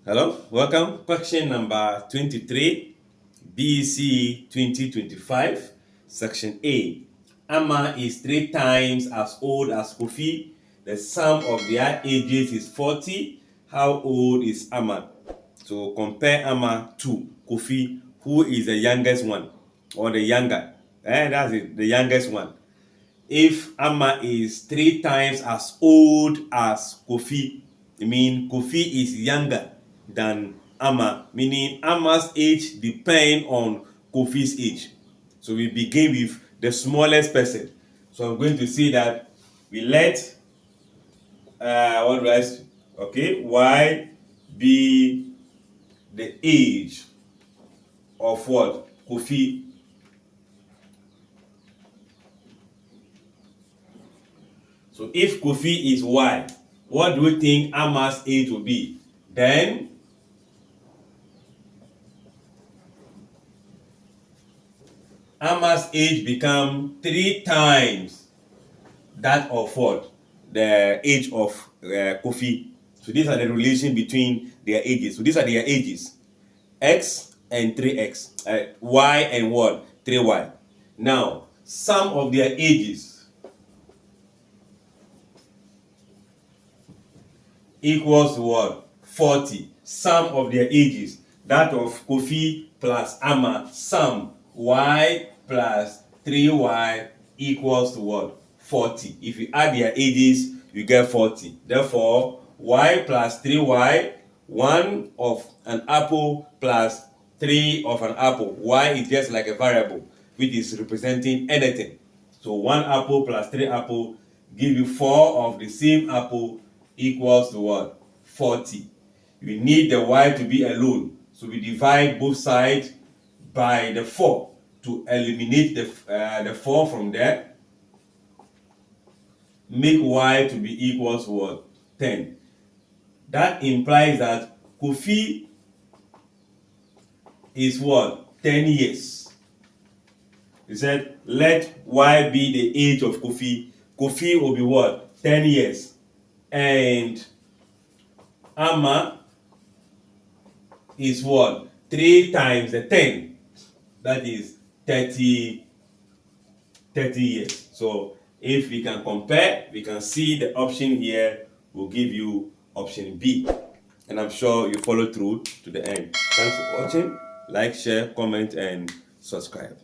Hello, welcome. Question number 23, BECE 2025, Section A. Amma is 3 times as old as Kofi. The sum of their ages is 40. How old is Amma? So compare Amma to Kofi, who is the youngest one, or the younger. That's it, the youngest one. If Amma is 3 times as old as Kofi, I mean Kofi is younger than Amma, meaning Amma's age depends on Kofi's age. So we begin with the smallest person. So I'm going to say that we let what do I say? Okay, Y be the age of what? Kofi. So if Kofi is Y, what do we think Amma's age will be? Then Amma's age become 3 times that of what? The age of Kofi. So these are the relation between their ages. So these are their ages. X and 3x. Y and what? 3y. Now, sum of their ages equals to what? 40. Sum of their ages. That of Kofi plus Amma. Sum y plus 3y equals to what? 40. If you add their ages, you get 40. Therefore, y plus 3y, 1 of an apple plus 3 of an apple. Y is just like a variable which is representing anything. So 1 apple plus 3 apple give you 4 of the same apple equals to what? 40. We need the y to be alone. So we divide both sides by the 4 to eliminate the 4 from there. Make y to be equals to what? 10. That implies that Kofi is what? 10 years. He said, let y be the age of Kofi. Kofi will be what? 10 years. And Amma is what? 3 times the 10. That is 30 years. So if we can compare, we can see the option here will give you option B. And I'm sure you follow through to the end. Thanks for watching. Like, share, comment, and subscribe.